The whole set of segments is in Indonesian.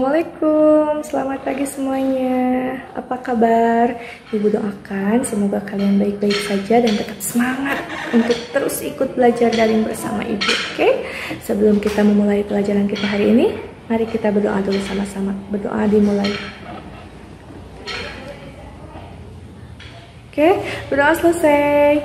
Assalamualaikum, selamat pagi semuanya. Apa kabar? Ibu doakan semoga kalian baik-baik saja dan tetap semangat untuk terus ikut belajar daring bersama Ibu. Oke? Sebelum kita memulai pelajaran kita hari ini, mari kita berdoa dulu sama-sama. Berdoa dimulai. Oke, berdoa selesai.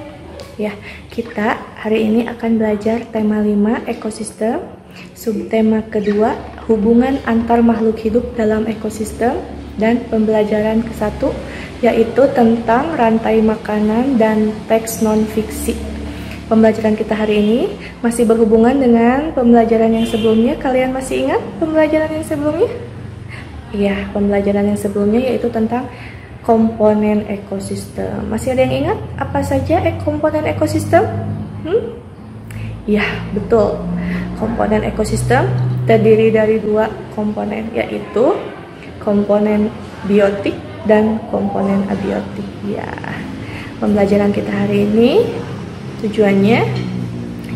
Ya, kita hari ini akan belajar tema 5 ekosistem. Subtema kedua, hubungan antar makhluk hidup dalam ekosistem, dan pembelajaran ke-1 yaitu tentang rantai makanan dan teks non-fiksi. Pembelajaran kita hari ini masih berhubungan dengan pembelajaran yang sebelumnya. Kalian masih ingat pembelajaran yang sebelumnya? Iya, pembelajaran yang sebelumnya yaitu tentang komponen ekosistem. Masih ada yang ingat apa saja komponen ekosistem? Ya, betul. Komponen ekosistem terdiri dari 2 komponen, yaitu komponen biotik dan komponen abiotik. Ya, pembelajaran kita hari ini tujuannya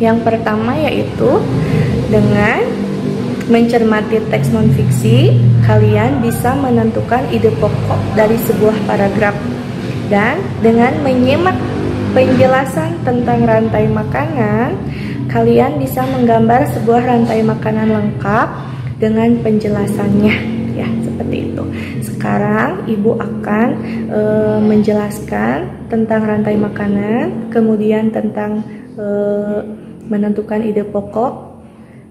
yang pertama yaitu dengan mencermati teks non-fiksi, kalian bisa menentukan ide pokok dari sebuah paragraf. Dan dengan menyimak penjelasan tentang rantai makanan, kalian bisa menggambar sebuah rantai makanan lengkap dengan penjelasannya. Ya, seperti itu. Sekarang Ibu akan menjelaskan tentang rantai makanan, kemudian tentang menentukan ide pokok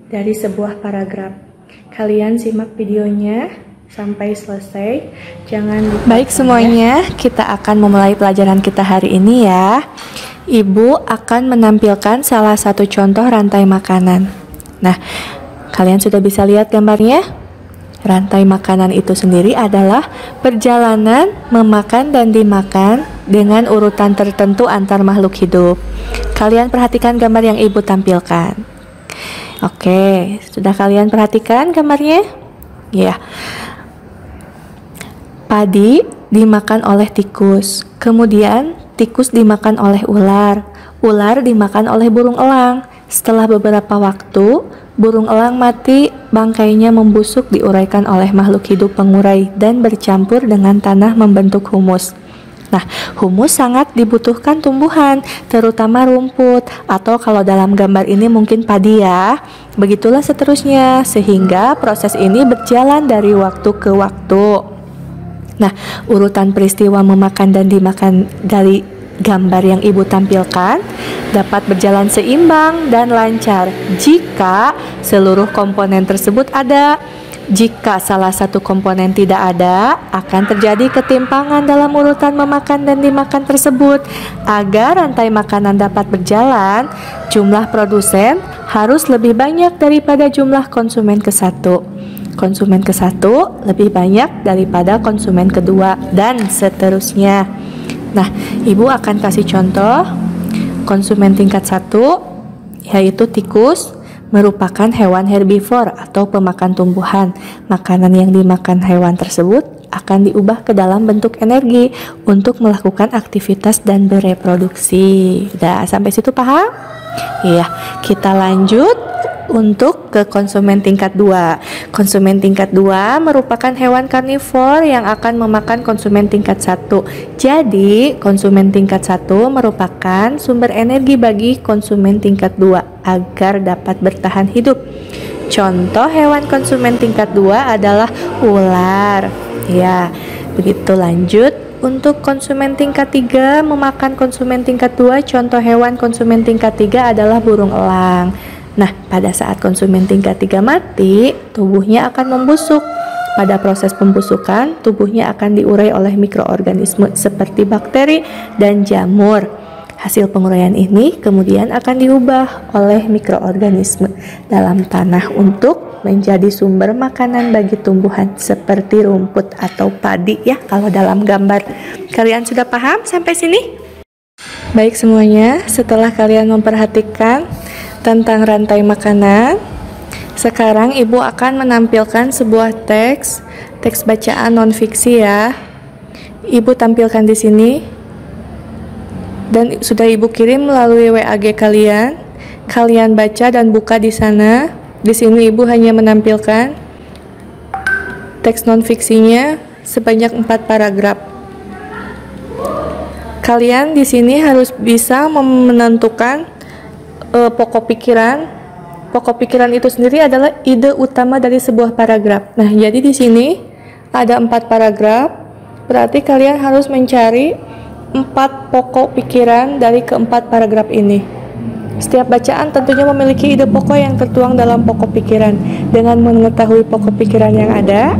dari sebuah paragraf. Kalian simak videonya sampai selesai. Jangan lupa. Baik semuanya, kita akan memulai pelajaran kita hari ini ya. Ibu akan menampilkan salah satu contoh rantai makanan. Nah, kalian sudah bisa lihat gambarnya? Rantai makanan itu sendiri adalah perjalanan memakan dan dimakan dengan urutan tertentu antar makhluk hidup. Kalian perhatikan gambar yang Ibu tampilkan. Oke, sudah kalian perhatikan gambarnya? Ya. Padi dimakan oleh tikus, kemudian tikus dimakan oleh ular, ular dimakan oleh burung elang. Setelah beberapa waktu, burung elang mati, bangkainya membusuk diuraikan oleh makhluk hidup pengurai dan bercampur dengan tanah membentuk humus. Nah, humus sangat dibutuhkan tumbuhan, terutama rumput, atau kalau dalam gambar ini mungkin padi ya. Begitulah seterusnya, sehingga proses ini berjalan dari waktu ke waktu. Nah, urutan peristiwa memakan dan dimakan dari gambar yang Ibu tampilkan dapat berjalan seimbang dan lancar jika seluruh komponen tersebut ada. Jika salah satu komponen tidak ada, akan terjadi ketimpangan dalam urutan memakan dan dimakan tersebut. Agar rantai makanan dapat berjalan, jumlah produsen harus lebih banyak daripada jumlah konsumen ke-1. Konsumen ke-1 lebih banyak daripada konsumen kedua, dan seterusnya. Nah, Ibu akan kasih contoh konsumen tingkat 1, yaitu tikus, merupakan hewan herbivor atau pemakan tumbuhan. Makanan yang dimakan hewan tersebut akan diubah ke dalam bentuk energi untuk melakukan aktivitas dan bereproduksi. Udah sampai situ paham? Iya, kita lanjut untuk ke konsumen tingkat 2. Konsumen tingkat 2 merupakan hewan karnivor yang akan memakan konsumen tingkat 1. Jadi, konsumen tingkat 1 merupakan sumber energi bagi konsumen tingkat 2 agar dapat bertahan hidup. Contoh hewan konsumen tingkat 2 adalah ular. Ya, begitu. Lanjut. Untuk konsumen tingkat 3 memakan konsumen tingkat 2, contoh hewan konsumen tingkat 3 adalah burung elang. Nah, pada saat konsumen tingkat 3 mati, tubuhnya akan membusuk. Pada proses pembusukan, tubuhnya akan diurai oleh mikroorganisme seperti bakteri dan jamur. Hasil penguraian ini kemudian akan diubah oleh mikroorganisme dalam tanah untuk menjadi sumber makanan bagi tumbuhan seperti rumput atau padi ya, kalau dalam gambar. Kalian sudah paham sampai sini? Baik semuanya, setelah kalian memperhatikan tentang rantai makanan, sekarang Ibu akan menampilkan sebuah teks bacaan non-fiksi ya. Ibu tampilkan di sini dan sudah Ibu kirim melalui WAG kalian. Kalian baca dan buka di sana. Di sini Ibu hanya menampilkan teks non-fiksinya sebanyak 4 paragraf. Kalian di sini harus bisa menentukan pokok pikiran. Pokok pikiran itu sendiri adalah ide utama dari sebuah paragraf. Nah, jadi di sini ada 4 paragraf, berarti kalian harus mencari 4 pokok pikiran dari keempat paragraf ini. Setiap bacaan tentunya memiliki ide pokok yang tertuang dalam pokok pikiran. Dengan mengetahui pokok pikiran yang ada,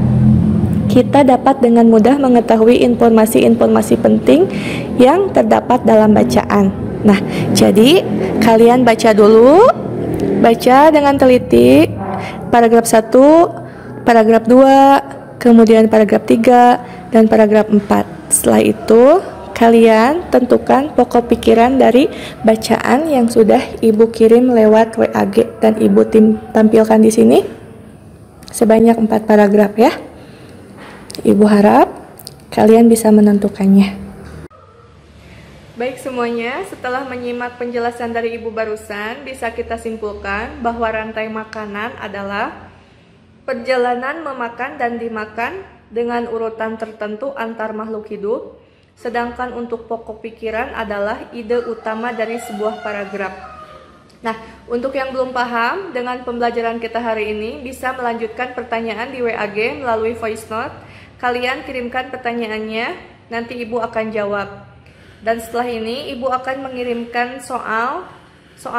kita dapat dengan mudah mengetahui informasi-informasi penting yang terdapat dalam bacaan. Nah, jadi kalian baca dulu, baca dengan teliti paragraf 1, paragraf 2, kemudian paragraf 3, dan paragraf 4. Setelah itu, kalian tentukan pokok pikiran dari bacaan yang sudah Ibu kirim lewat WAG dan Ibu tampilkan di sini sebanyak 4 paragraf ya. Ibu harap kalian bisa menentukannya. Baik semuanya, setelah menyimak penjelasan dari Ibu barusan, bisa kita simpulkan bahwa rantai makanan adalah perjalanan memakan dan dimakan dengan urutan tertentu antar makhluk hidup, sedangkan untuk pokok pikiran adalah ide utama dari sebuah paragraf. Nah, untuk yang belum paham dengan pembelajaran kita hari ini, bisa melanjutkan pertanyaan di WAG melalui voice note. Kalian kirimkan pertanyaannya, nanti Ibu akan jawab. Dan setelah ini Ibu akan mengirimkan soal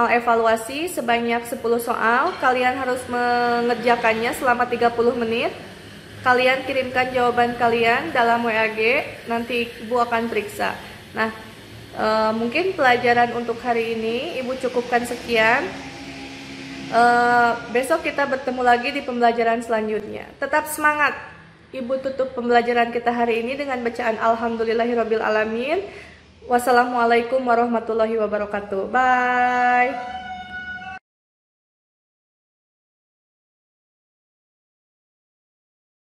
evaluasi sebanyak 10 soal. Kalian harus mengerjakannya selama 30 menit. Kalian kirimkan jawaban kalian dalam WAG, nanti Ibu akan periksa. Nah, mungkin pelajaran untuk hari ini Ibu cukupkan sekian. Besok kita bertemu lagi di pembelajaran selanjutnya. Tetap semangat. Ibu tutup pembelajaran kita hari ini dengan bacaan Alhamdulillahirobbilalamin. Wassalamualaikum warahmatullahi wabarakatuh. Bye.